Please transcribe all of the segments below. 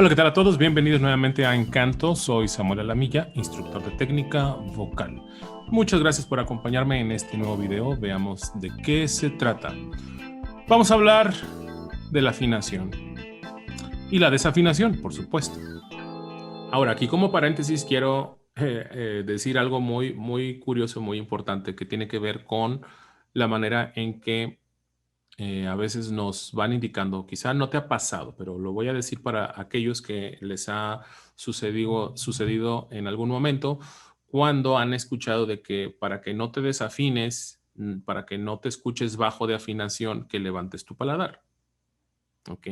Hola, ¿qué tal a todos? Bienvenidos nuevamente a Encanto. Soy Samuel Alamilla, instructor de técnica vocal. Muchas gracias por acompañarme en este nuevo video. Veamos de qué se trata. Vamos a hablar de la afinación y la desafinación, por supuesto. Ahora, aquí como paréntesis quiero decir algo muy curioso, muy importante, que tiene que ver con la manera en que a veces nos van indicando, quizá no te ha pasado, pero lo voy a decir para aquellos que les ha sucedido en algún momento, cuando han escuchado de que para que no te desafines, para que no te escuches bajo de afinación, que levantes tu paladar. ¿Ok?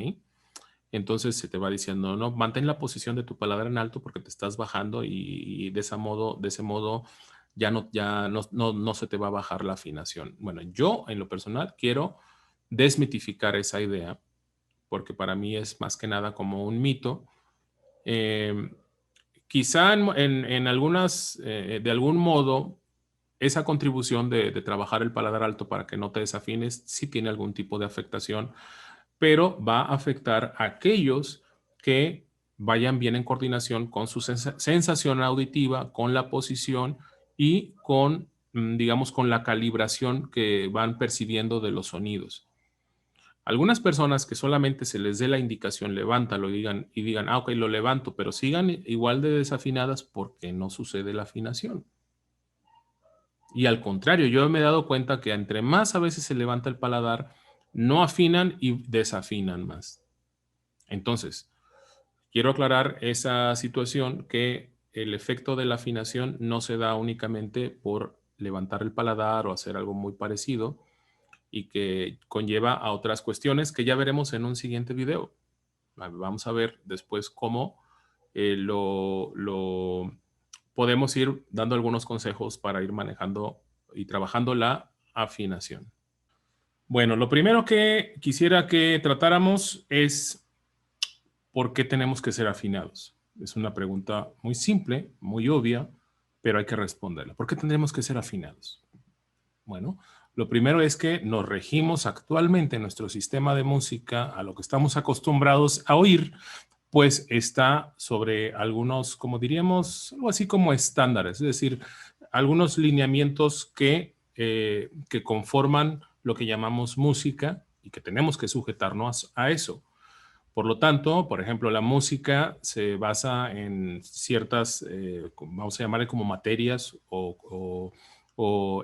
Entonces se te va diciendo, no, mantén la posición de tu paladar en alto porque te estás bajando y de ese modo ya no se te va a bajar la afinación. Bueno, yo en lo personal quiero desmitificar esa idea porque para mí es más que nada como un mito. Eh, Quizá en algunas, de algún modo, esa contribución de trabajar el paladar alto para que no te desafines sí tiene algún tipo de afectación, pero va a afectar a aquellos que vayan bien en coordinación con su sensación auditiva, con la posición y con, digamos, con la calibración que van percibiendo de los sonidos. Algunas personas que solamente se les dé la indicación, levántalo y digan, ok, lo levanto, pero sigan igual de desafinadas porque no sucede la afinación. Y al contrario, yo me he dado cuenta que entre más a veces se levanta el paladar, no afinan y desafinan más. Entonces, quiero aclarar esa situación que el efecto de la afinación no se da únicamente por levantar el paladar o hacer algo muy parecido y que conlleva a otras cuestiones que ya veremos en un siguiente video. Vamos a ver después cómo lo podemos ir dando algunos consejos para ir manejando y trabajando la afinación. Bueno, lo primero que quisiera que tratáramos es ¿por qué tenemos que ser afinados? Es una pregunta muy simple, muy obvia, pero hay que responderla. ¿Por qué tendremos que ser afinados? Bueno, lo primero es que nos regimos actualmente en nuestro sistema de música a lo que estamos acostumbrados a oír, pues está sobre algunos, como diríamos, algo así como estándares, es decir, algunos lineamientos que conforman lo que llamamos música y que tenemos que sujetarnos a eso. Por lo tanto, por ejemplo, la música se basa en ciertas, vamos a llamarle como materias o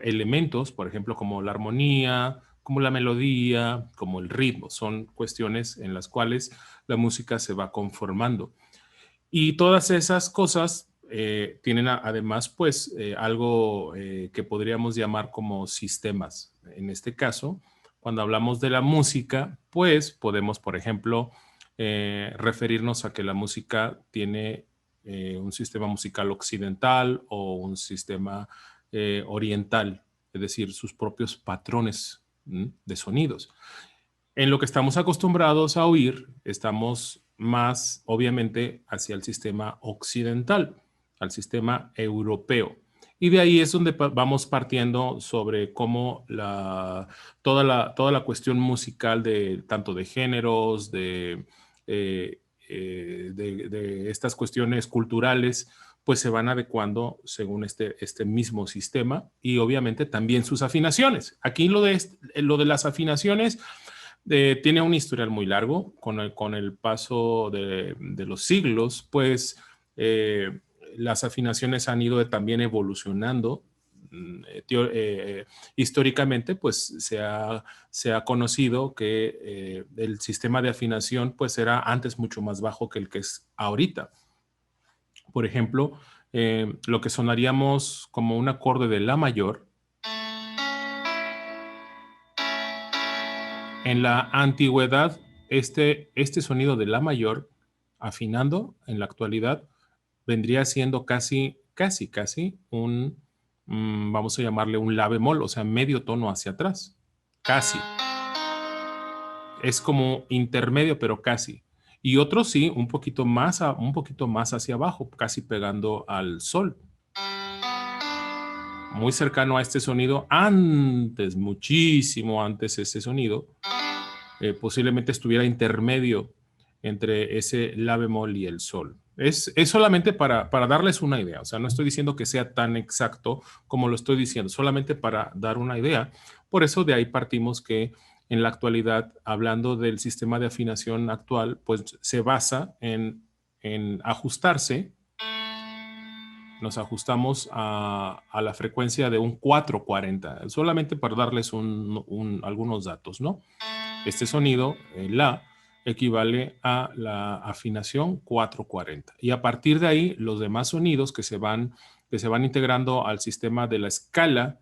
elementos, por ejemplo, como la armonía, como la melodía, como el ritmo. Son cuestiones en las cuales la música se va conformando. Y todas esas cosas tienen además, pues, algo que podríamos llamar como sistemas. En este caso, cuando hablamos de la música, pues podemos, por ejemplo, referirnos a que la música tiene un sistema musical occidental o un sistema oriental, es decir, sus propios patrones de sonidos. En lo que estamos acostumbrados a oír, estamos más, obviamente, hacia el sistema occidental, al sistema europeo. Y de ahí es donde vamos partiendo sobre cómo toda la cuestión musical de tanto de géneros, de estas cuestiones culturales, pues se van adecuando según este mismo sistema y obviamente también sus afinaciones. Aquí lo de las afinaciones tiene un historial muy largo con el paso de los siglos, pues las afinaciones han ido también evolucionando. Históricamente, pues se ha conocido que el sistema de afinación pues era antes mucho más bajo que el que es ahorita. Por ejemplo, lo que sonaríamos como un acorde de la mayor, en la antigüedad, este sonido de la mayor, afinando en la actualidad, vendría siendo casi un, vamos a llamarle un la bemol, o sea, medio tono hacia atrás. Casi. Es como intermedio, pero casi. Y otro sí, un poquito más hacia abajo, casi pegando al sol. Muy cercano a este sonido, antes, muchísimo antes ese sonido, posiblemente estuviera intermedio entre ese la bemol y el sol. Es solamente para darles una idea, o sea, no estoy diciendo que sea tan exacto como lo estoy diciendo, solamente para dar una idea. Por eso de ahí partimos que en la actualidad, hablando del sistema de afinación actual, pues se basa en ajustarse. Nos ajustamos a la frecuencia de un 440, solamente para darles algunos datos, ¿no? Este sonido, la, equivale a la afinación 440. Y a partir de ahí, los demás sonidos que se van integrando al sistema de la escala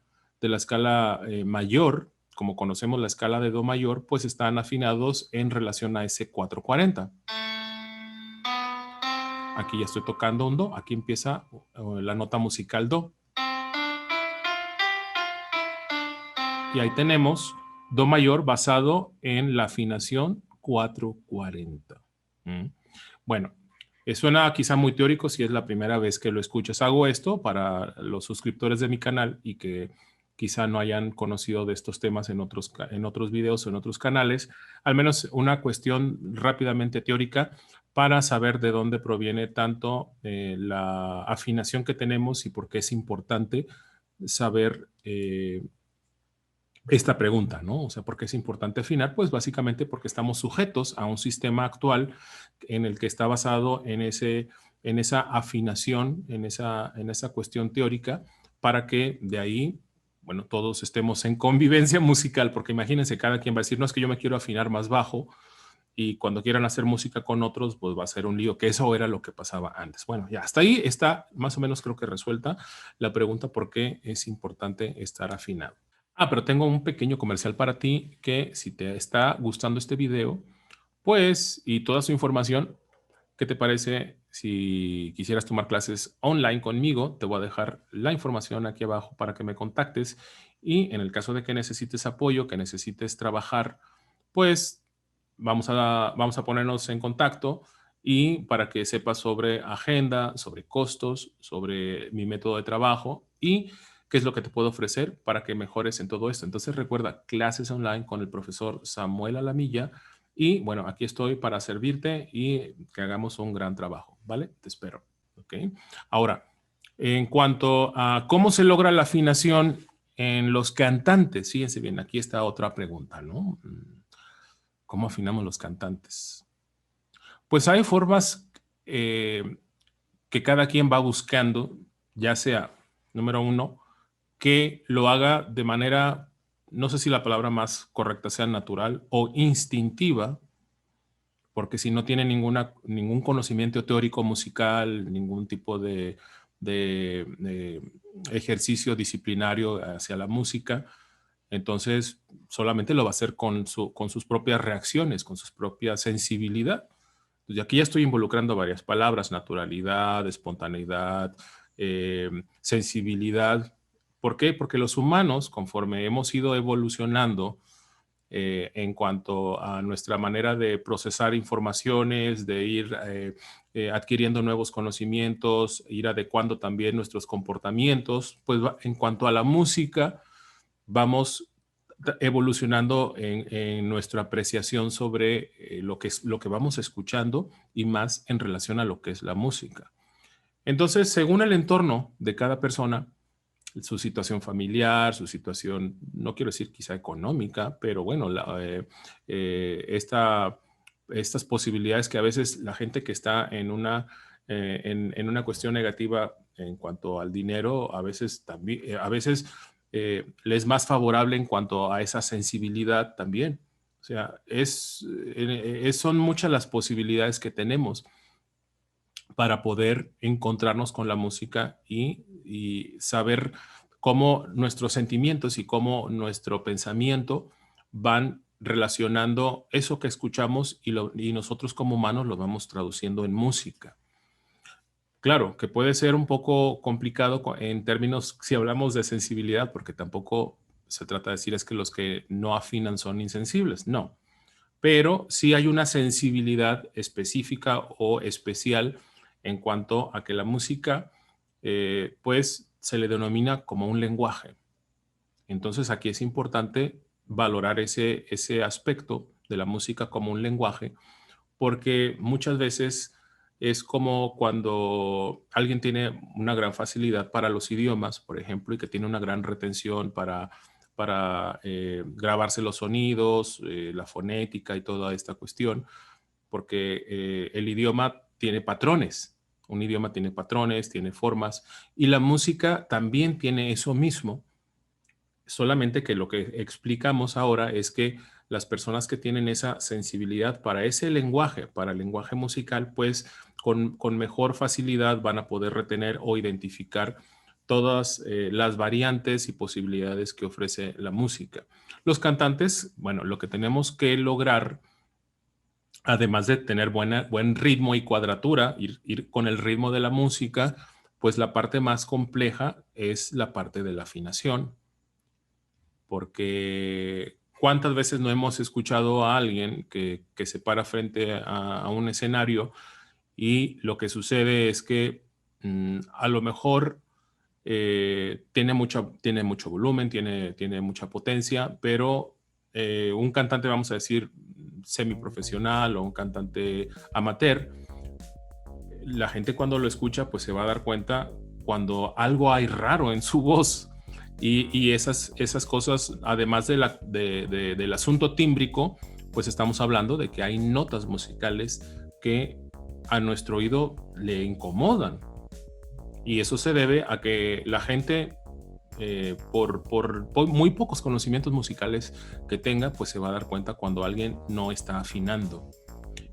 mayor, como conocemos la escala de do mayor, pues están afinados en relación a ese 440. Aquí ya estoy tocando un do, aquí empieza la nota musical do. Y ahí tenemos do mayor basado en la afinación 440. Bueno, suena quizá muy teórico si es la primera vez que lo escuchas. Hago esto para los suscriptores de mi canal y que quizá no hayan conocido de estos temas en otros videos o en otros canales. Al menos una cuestión rápidamente teórica para saber de dónde proviene tanto la afinación que tenemos y por qué es importante saber esta pregunta, ¿no? O sea, ¿por qué es importante afinar? Pues básicamente porque estamos sujetos a un sistema actual en el que está basado en esa afinación, en esa cuestión teórica, para que de ahí, bueno, todos estemos en convivencia musical, porque imagínense, cada quien va a decir, no, es que yo me quiero afinar más bajo, y cuando quieran hacer música con otros, pues va a ser un lío, que eso era lo que pasaba antes. Bueno, ya hasta ahí está más o menos creo que resuelta la pregunta por qué es importante estar afinado. Pero tengo un pequeño comercial para ti que si te está gustando este video, pues, y toda su información, ¿qué te parece si quisieras tomar clases online conmigo? Te voy a dejar la información aquí abajo para que me contactes y en el caso de que necesites apoyo, que necesites trabajar, pues vamos a ponernos en contacto y para que sepas sobre agenda, sobre costos, sobre mi método de trabajo y qué es lo que te puedo ofrecer para que mejores en todo esto. Entonces recuerda, clases online con el profesor Samuel Alamilla y bueno, aquí estoy para servirte y que hagamos un gran trabajo, ¿vale? Te espero, ¿ok? Ahora, en cuanto a cómo se logra la afinación en los cantantes, fíjense bien, aquí está otra pregunta, ¿no? ¿Cómo afinamos los cantantes? Pues hay formas que cada quien va buscando, ya sea, número uno, que lo haga de manera, no sé si la palabra más correcta sea natural o instintiva, porque si no tiene ningún conocimiento teórico musical, ningún tipo de ejercicio disciplinario hacia la música, entonces solamente lo va a hacer con sus propias reacciones, con su propia sensibilidad. Y aquí ya estoy involucrando varias palabras: naturalidad, espontaneidad, sensibilidad. ¿Por qué? Porque los humanos, conforme hemos ido evolucionando en cuanto a nuestra manera de procesar informaciones, de ir adquiriendo nuevos conocimientos, ir adecuando también nuestros comportamientos, pues en cuanto a la música, vamos evolucionando en nuestra apreciación sobre lo que vamos escuchando y más en relación a lo que es la música. Entonces, según el entorno de cada persona, su situación familiar, su situación, no quiero decir quizá económica, pero bueno, estas posibilidades que a veces la gente que está en una cuestión negativa en cuanto al dinero, a veces también, le es más favorable en cuanto a esa sensibilidad también. O sea, son muchas las posibilidades que tenemos para poder encontrarnos con la música y saber cómo nuestros sentimientos y cómo nuestro pensamiento van relacionando eso que escuchamos y nosotros como humanos lo vamos traduciendo en música. Claro, que puede ser un poco complicado en términos, si hablamos de sensibilidad, porque tampoco se trata de decir es que los que no afinan son insensibles, no. Pero sí hay una sensibilidad específica o especial en cuanto a que la música, pues, se le denomina como un lenguaje. Entonces, aquí es importante valorar ese aspecto de la música como un lenguaje, porque muchas veces es como cuando alguien tiene una gran facilidad para los idiomas, por ejemplo, y que tiene una gran retención para grabarse los sonidos, la fonética y toda esta cuestión, porque el idioma tiene patrones. Un idioma tiene patrones, tiene formas, y la música también tiene eso mismo, solamente que lo que explicamos ahora es que las personas que tienen esa sensibilidad para ese lenguaje, para el lenguaje musical, pues con mejor facilidad van a poder retener o identificar todas las variantes y posibilidades que ofrece la música. Los cantantes, bueno, lo que tenemos que lograr, además de tener buen ritmo y cuadratura, ir con el ritmo de la música, pues la parte más compleja es la parte de la afinación, porque cuántas veces no hemos escuchado a alguien que se para frente a un escenario y lo que sucede es que a lo mejor tiene mucho volumen, tiene mucha potencia, pero un cantante, vamos a decir, semiprofesional o un cantante amateur, la gente cuando lo escucha pues se va a dar cuenta cuando algo hay raro en su voz. Y esas cosas, además del asunto tímbrico, pues estamos hablando de que hay notas musicales que a nuestro oído le incomodan. Y eso se debe a que la gente, por muy pocos conocimientos musicales que tenga, pues se va a dar cuenta cuando alguien no está afinando.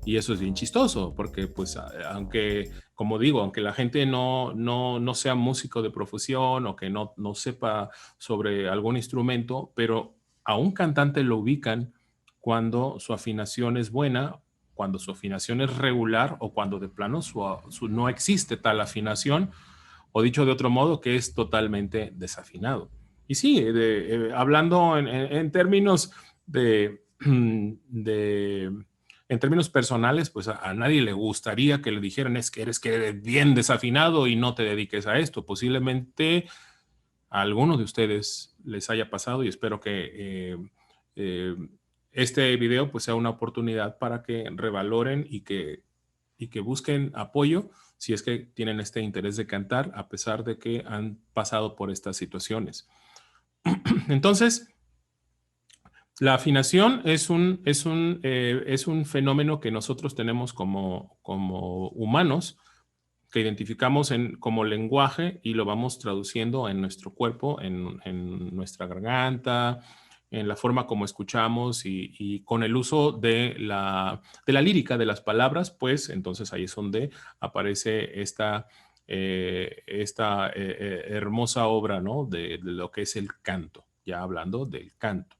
Y eso es bien chistoso, porque pues aunque, como digo, aunque la gente no sea músico de profesión o que no sepa sobre algún instrumento, pero a un cantante lo ubican cuando su afinación es buena, cuando su afinación es regular o cuando de plano no existe tal afinación, o dicho de otro modo, que es totalmente desafinado. Y sí, hablando en términos de, de en términos personales, pues a nadie le gustaría que le dijeran es que eres bien desafinado y no te dediques a esto. Posiblemente a algunos de ustedes les haya pasado y espero que eh, este video pues sea una oportunidad para que revaloren y que busquen apoyo si es que tienen este interés de cantar a pesar de que han pasado por estas situaciones. Entonces, la afinación es un fenómeno que nosotros tenemos como humanos, que identificamos como lenguaje y lo vamos traduciendo en nuestro cuerpo, en nuestra garganta, en la forma como escuchamos y con el uso de la lírica, de las palabras, pues entonces ahí es donde aparece esta hermosa obra, ¿no? De lo que es el canto, ya hablando del canto.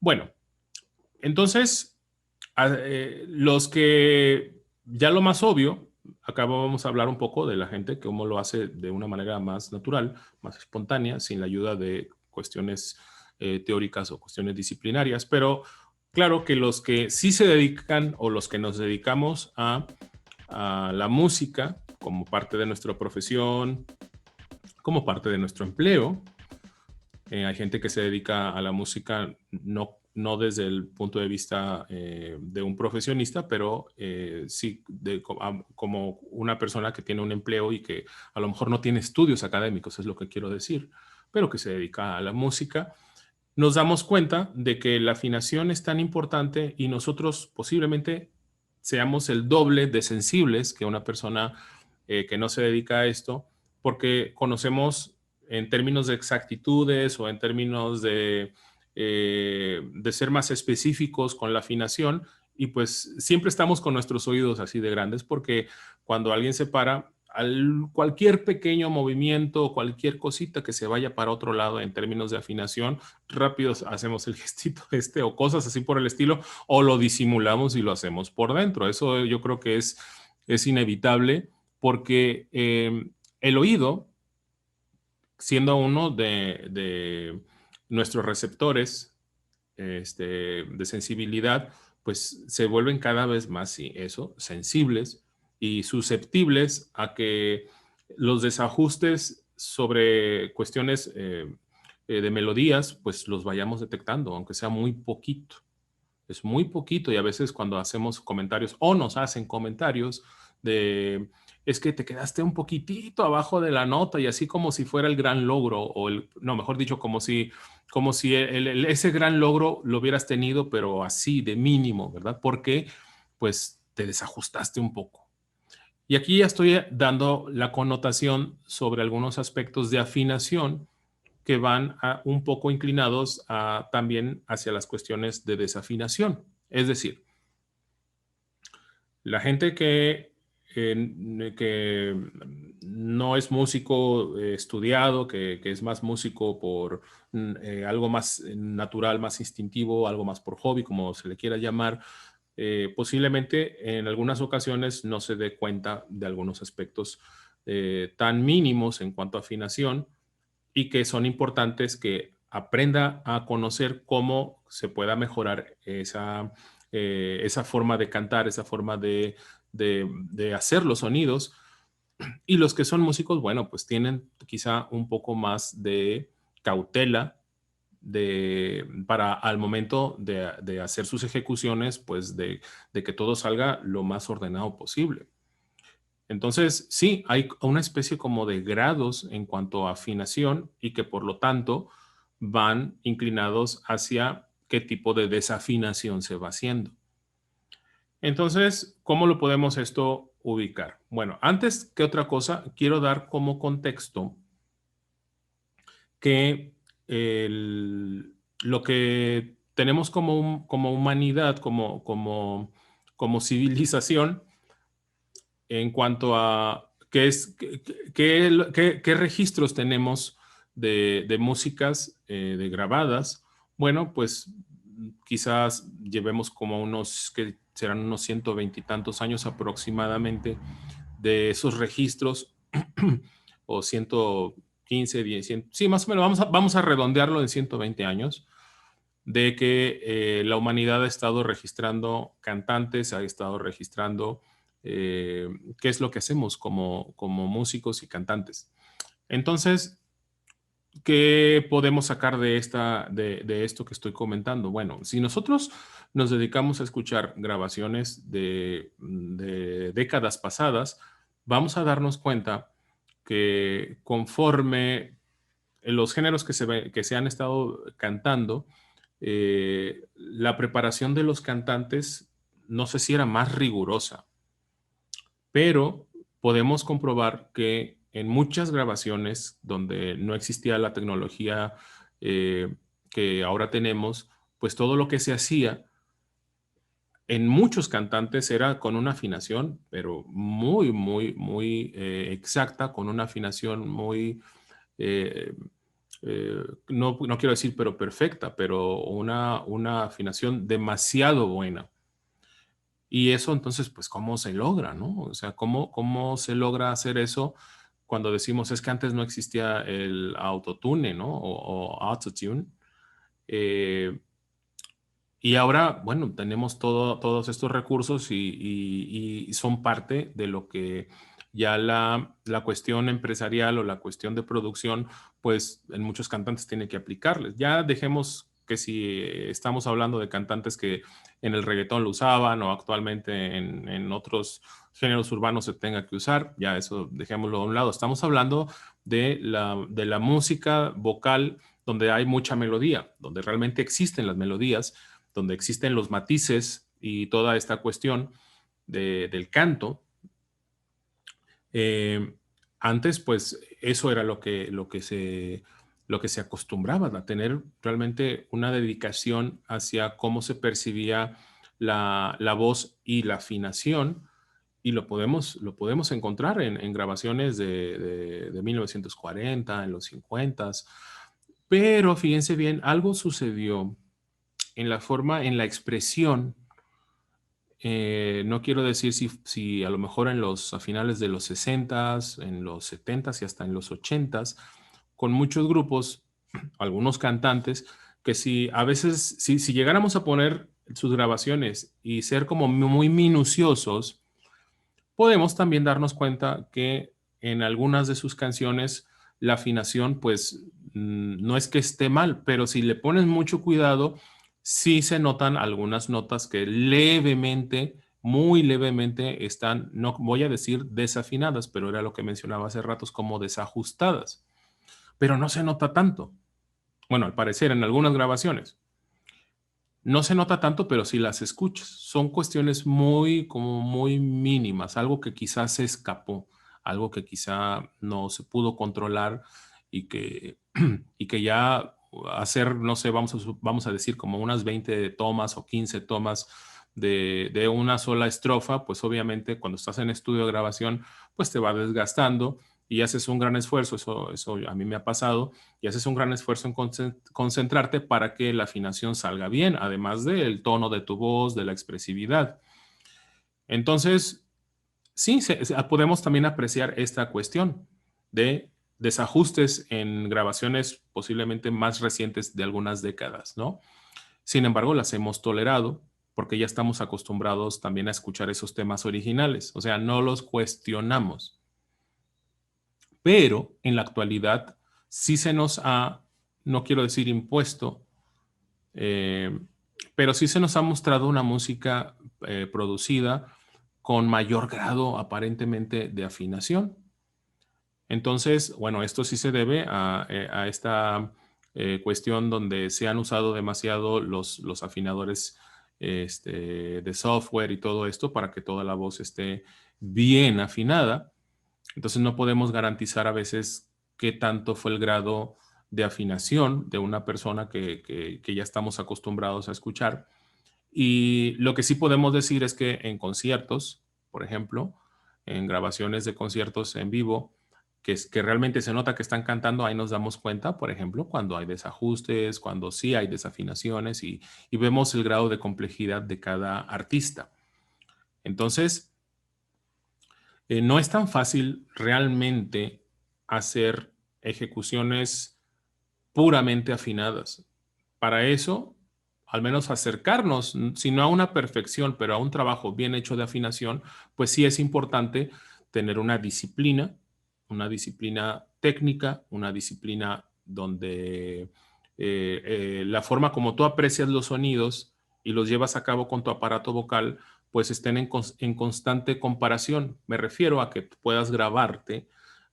Bueno, entonces, los que ya lo más obvio, acá vamos a hablar un poco de la gente, cómo lo hace de una manera más natural, más espontánea, sin la ayuda de cuestiones teóricas o cuestiones disciplinarias, pero claro que los que sí se dedican o los que nos dedicamos a la música como parte de nuestra profesión, como parte de nuestro empleo, hay gente que se dedica a la música no desde el punto de vista de un profesionista, pero sí como una persona que tiene un empleo y que a lo mejor no tiene estudios académicos, es lo que quiero decir, pero que se dedica a la música. Nos damos cuenta de que la afinación es tan importante y nosotros posiblemente seamos el doble de sensibles que una persona que no se dedica a esto, porque conocemos en términos de exactitudes o en términos de ser más específicos con la afinación y pues siempre estamos con nuestros oídos así de grandes porque cuando alguien se para, cualquier pequeño movimiento, cualquier cosita que se vaya para otro lado en términos de afinación, rápido hacemos el gestito o cosas así por el estilo, o lo disimulamos y lo hacemos por dentro. Eso yo creo que es inevitable porque el oído, siendo uno de nuestros receptores de sensibilidad, pues se vuelven cada vez más, sí, eso, sensibles y susceptibles a que los desajustes sobre cuestiones de melodías, pues los vayamos detectando, aunque sea muy poquito. es muy poquito y a veces cuando hacemos comentarios o nos hacen comentarios de es que te quedaste un poquitito abajo de la nota y así como si fuera el gran logro o no, mejor dicho, como si ese gran logro lo hubieras tenido, pero así de mínimo, ¿verdad? Porque pues te desajustaste un poco. Y aquí ya estoy dando la connotación sobre algunos aspectos de afinación que van un poco inclinados también hacia las cuestiones de desafinación. Es decir, la gente que no es músico estudiado, que es más músico por algo más natural, más instintivo, algo más por hobby, como se le quiera llamar, posiblemente en algunas ocasiones no se dé cuenta de algunos aspectos tan mínimos en cuanto a afinación y que son importantes que aprenda a conocer cómo se pueda mejorar esa forma de cantar, esa forma de hacer los sonidos. Y los que son músicos, bueno, pues tienen quizá un poco más de cautela para al momento de hacer sus ejecuciones, pues de que todo salga lo más ordenado posible. Entonces, sí, hay una especie como de grados en cuanto a afinación y que por lo tanto van inclinados hacia qué tipo de desafinación se va haciendo. Entonces, ¿cómo lo podemos esto ubicar? Bueno, antes que otra cosa, quiero dar como contexto que lo que tenemos como humanidad, como civilización, en cuanto a qué registros tenemos de músicas de grabadas. Bueno, pues quizás llevemos como que serán unos 120 y tantos años aproximadamente de esos registros, o 115, 10, 100, sí, más o menos, vamos a redondearlo en 120 años, de que la humanidad ha estado registrando cantantes, ha estado registrando qué es lo que hacemos como músicos y cantantes. Entonces, ¿qué podemos sacar de esto que estoy comentando? Bueno, si nosotros nos dedicamos a escuchar grabaciones de décadas pasadas, vamos a darnos cuenta que conforme los géneros que se han estado cantando, la preparación de los cantantes no sé si era más rigurosa, pero podemos comprobar que en muchas grabaciones donde no existía la tecnología que ahora tenemos, pues todo lo que se hacía en muchos cantantes era con una afinación, pero muy, muy, muy exacta, con una afinación muy, eh, no quiero decir pero perfecta, pero una afinación demasiado buena. Y eso entonces, pues, ¿cómo se logra, no? O sea, ¿cómo se logra hacer eso cuando decimos es que antes no existía el autotune, ¿no? O autotune. Eh, y ahora, bueno, tenemos todos estos recursos y son parte de lo que ya la cuestión empresarial o la cuestión de producción, pues en muchos cantantes tiene que aplicarles. Ya dejemos que si estamos hablando de cantantes que en el reggaetón lo usaban o actualmente en otros géneros urbanos se tenga que usar, ya eso dejémoslo a un lado. Estamos hablando de la música vocal donde hay mucha melodía, donde realmente existen las melodías, donde existen los matices y toda esta cuestión del canto. Eh, Antes, pues, eso era lo que se acostumbraba a tener realmente una dedicación hacia cómo se percibía la voz y la afinación, y lo podemos encontrar en grabaciones de 1940, en los 50, pero fíjense bien, algo sucedió en la forma, en la expresión. No quiero decir si a lo mejor a finales de los 60s, en los 70s y hasta en los 80s, con muchos grupos, algunos cantantes, que si a veces, si llegáramos a poner sus grabaciones y ser como muy minuciosos, podemos también darnos cuenta que en algunas de sus canciones la afinación, pues no es que esté mal, pero si le pones mucho cuidado, sí se notan algunas notas que levemente, muy levemente están, no voy a decir desafinadas, pero era lo que mencionaba hace ratos, como desajustadas. Pero no se nota tanto. Bueno, al parecer en algunas grabaciones. No se nota tanto, pero sí las escuchas. Son cuestiones muy, como muy mínimas, algo que quizás se escapó, algo que quizá no se pudo controlar y que, y que ya hacer, no sé, vamos a decir como unas 20 tomas o 15 tomas de una sola estrofa, pues obviamente cuando estás en estudio de grabación, pues te va desgastando y haces un gran esfuerzo, eso a mí me ha pasado, y haces un gran esfuerzo en concentrarte para que la afinación salga bien, además del tono de tu voz, de la expresividad. Entonces, sí, podemos también apreciar esta cuestión de desajustes en grabaciones posiblemente más recientes de algunas décadas, ¿no? Sin embargo, las hemos tolerado porque ya estamos acostumbrados también a escuchar esos temas originales, o sea, no los cuestionamos. Pero en la actualidad sí se nos ha, no quiero decir impuesto, eh, pero sí se nos ha mostrado una música producida con mayor grado aparentemente de afinación. Entonces, bueno, esto sí se debe a esta cuestión donde se han usado demasiado los afinadores de software y todo esto para que toda la voz esté bien afinada. Entonces no podemos garantizar a veces qué tanto fue el grado de afinación de una persona que ya estamos acostumbrados a escuchar. Y lo que sí podemos decir es que en conciertos, por ejemplo, en grabaciones de conciertos en vivo, que realmente se nota que están cantando, ahí nos damos cuenta, por ejemplo, cuando hay desajustes, cuando sí hay desafinaciones y vemos el grado de complejidad de cada artista. Entonces, no es tan fácil realmente hacer ejecuciones puramente afinadas. Para eso, al menos acercarnos, si no a una perfección, pero a un trabajo bien hecho de afinación, pues sí es importante tener una disciplina técnica, una disciplina donde la forma como tú aprecias los sonidos y los llevas a cabo con tu aparato vocal, pues estén en constante comparación. Me refiero a que puedas grabarte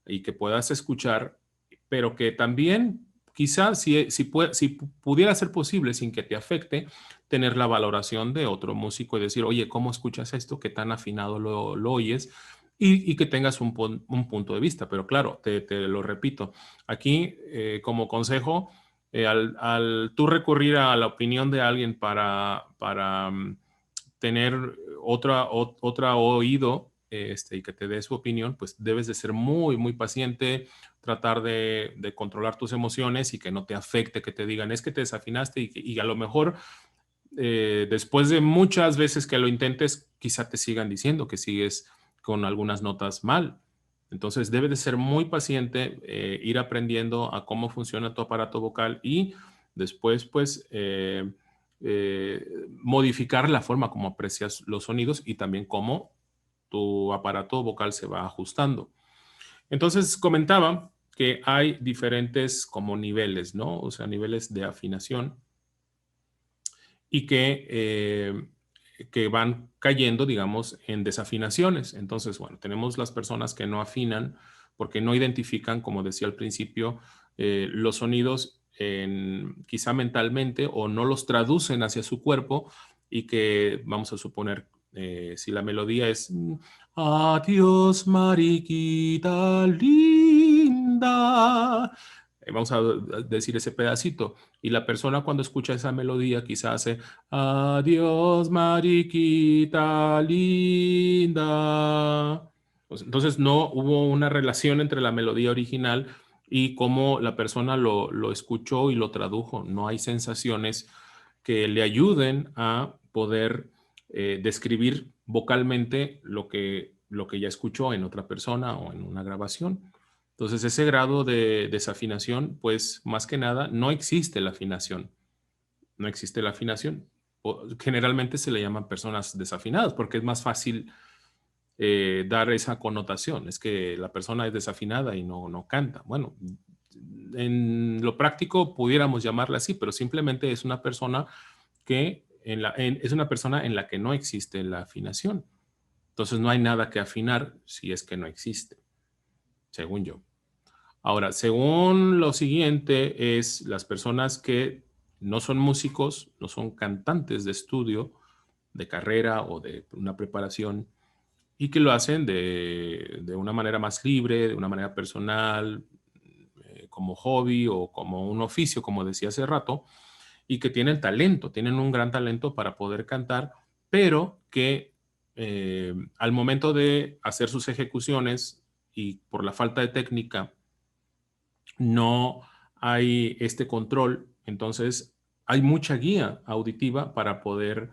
y que puedas escuchar, pero que también quizás si pudiera ser posible sin que te afecte, tener la valoración de otro músico y decir, oye, ¿cómo escuchas esto? ¿Qué tan afinado lo oyes? Y que tengas un punto de vista. Pero claro, te lo repito, aquí como consejo, al tú recurrir a la opinión de alguien para tener otra oído y que te dé su opinión, pues debes de ser muy, muy paciente, tratar de controlar tus emociones y que no te afecte, que te digan, es que te desafinaste y a lo mejor después de muchas veces que lo intentes, quizá te sigan diciendo que sigues con algunas notas mal. Entonces, debes de ser muy paciente, ir aprendiendo a cómo funciona tu aparato vocal y después, pues, modificar la forma como aprecias los sonidos y también cómo tu aparato vocal se va ajustando. Entonces, comentaba que hay diferentes como niveles, ¿no? O sea, niveles de afinación y que van cayendo, digamos, en desafinaciones. Entonces, bueno, tenemos las personas que no afinan porque no identifican, como decía al principio, los sonidos quizá mentalmente o no los traducen hacia su cuerpo y que, vamos a suponer, si la melodía es Adiós, mariquita linda, vamos a decir ese pedacito. Y la persona cuando escucha esa melodía quizás hace Adiós, mariquita linda. Pues, entonces no hubo una relación entre la melodía original y cómo la persona lo escuchó y lo tradujo. No hay sensaciones que le ayuden a poder describir vocalmente lo que ya escuchó en otra persona o en una grabación. Entonces, ese grado de desafinación, pues más que nada, no existe la afinación. No existe la afinación. Generalmente se le llaman personas desafinadas porque es más fácil dar esa connotación. Es que la persona es desafinada y no canta. Bueno, en lo práctico pudiéramos llamarla así, pero simplemente es una persona que es una persona en la que no existe la afinación. Entonces no hay nada que afinar si es que no existe, según yo. Ahora, según lo siguiente es las personas que no son músicos, no son cantantes de estudio, de carrera o de una preparación, y que lo hacen de una manera más libre, de una manera personal, como hobby o como un oficio, como decía hace rato, y que tienen talento, tienen un gran talento para poder cantar, pero que al momento de hacer sus ejecuciones y por la falta de técnica no hay este control, entonces hay mucha guía auditiva para poder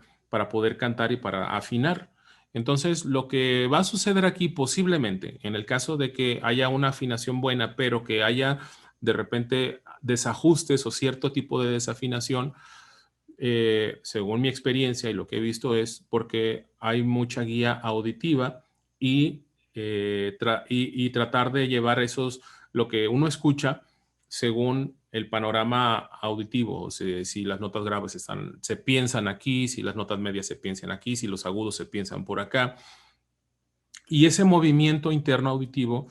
cantar y para afinar. Entonces, lo que va a suceder aquí posiblemente, en el caso de que haya una afinación buena, pero que haya de repente desajustes o cierto tipo de desafinación, según mi experiencia y lo que he visto es porque hay mucha guía auditiva y, y tratar de llevar lo que uno escucha según el panorama auditivo, o sea, si las notas graves se piensan aquí, si las notas medias se piensan aquí, si los agudos se piensan por acá. Y ese movimiento interno auditivo,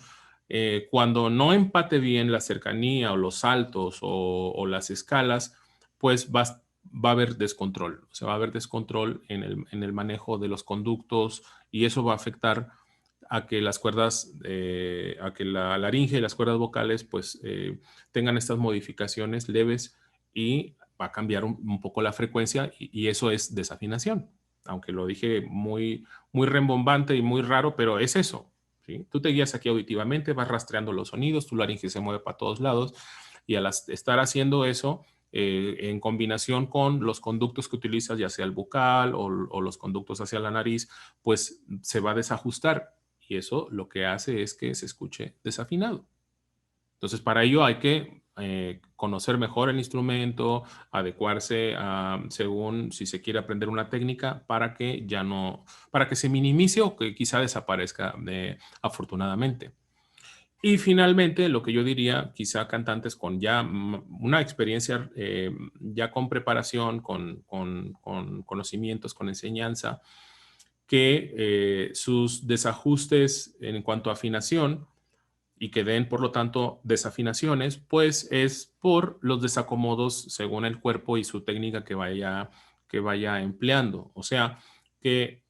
cuando no empate bien la cercanía o los saltos o las escalas, pues va a haber descontrol. O sea, va a haber descontrol en el manejo de los conductos y eso va a afectar a que las cuerdas, a que la laringe y las cuerdas vocales pues tengan estas modificaciones leves y va a cambiar un poco la frecuencia y eso es desafinación. Aunque lo dije muy rembombante y muy raro, pero es eso. ¿Sí? Tú te guías aquí auditivamente, vas rastreando los sonidos, tu laringe se mueve para todos lados y al estar haciendo eso, en combinación con los conductos que utilizas, ya sea el bucal o los conductos hacia la nariz, pues se va a desajustar y eso lo que hace es que se escuche desafinado. Entonces, para ello hay que conocer mejor el instrumento, adecuarse según si se quiere aprender una técnica para que ya no, para que se minimice o que quizá desaparezca afortunadamente. Y finalmente, lo que yo diría, quizá cantantes con ya una experiencia, ya con preparación, con conocimientos, con enseñanza, que sus desajustes en cuanto a afinación y que den, por lo tanto, desafinaciones, pues es por los desacomodos según el cuerpo y su técnica que vaya empleando. O sea, que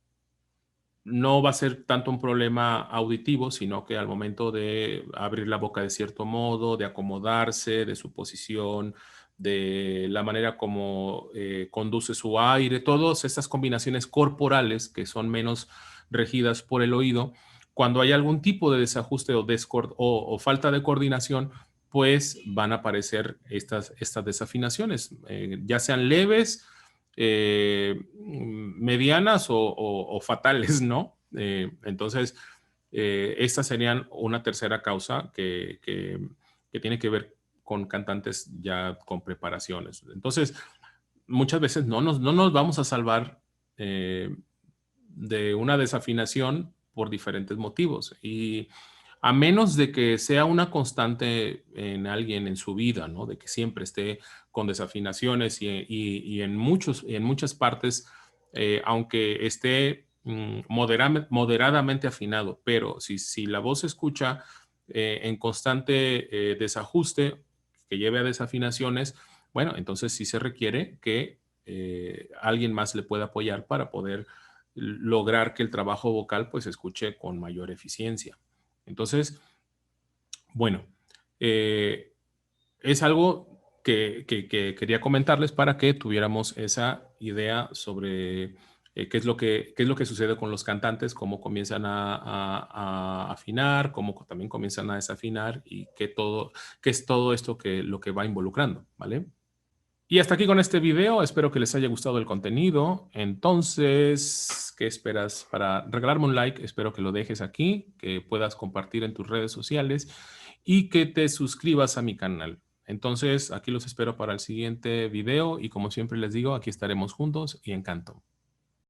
no va a ser tanto un problema auditivo, sino que al momento de abrir la boca de cierto modo, de acomodarse, de su posición, de la manera como conduce su aire, todas estas combinaciones corporales que son menos regidas por el oído, cuando hay algún tipo de desajuste o falta de coordinación, pues van a aparecer estas desafinaciones, ya sean leves, medianas o fatales, ¿no? Entonces, estas serían una tercera causa que tiene que ver con cantantes ya con preparaciones. Entonces, muchas veces no nos vamos a salvar de una desafinación por diferentes motivos. Y a menos de que sea una constante en alguien en su vida, ¿no? De que siempre esté con desafinaciones y en muchas partes, aunque esté moderadamente afinado, pero si la voz se escucha en constante desajuste que lleve a desafinaciones, bueno, entonces sí se requiere que alguien más le pueda apoyar para poder lograr que el trabajo vocal pues se escuche con mayor eficiencia. Entonces, bueno, eh, es algo que quería comentarles para que tuviéramos esa idea sobre qué es lo que sucede con los cantantes, cómo comienzan a afinar, cómo también comienzan a desafinar y qué es todo esto lo que va involucrando, ¿vale? Y hasta aquí con este video, espero que les haya gustado el contenido. Entonces, ¿qué esperas para regalarme un like? Espero que lo dejes aquí, que puedas compartir en tus redes sociales y que te suscribas a mi canal. Entonces, aquí los espero para el siguiente video y como siempre les digo, aquí estaremos juntos y encanto.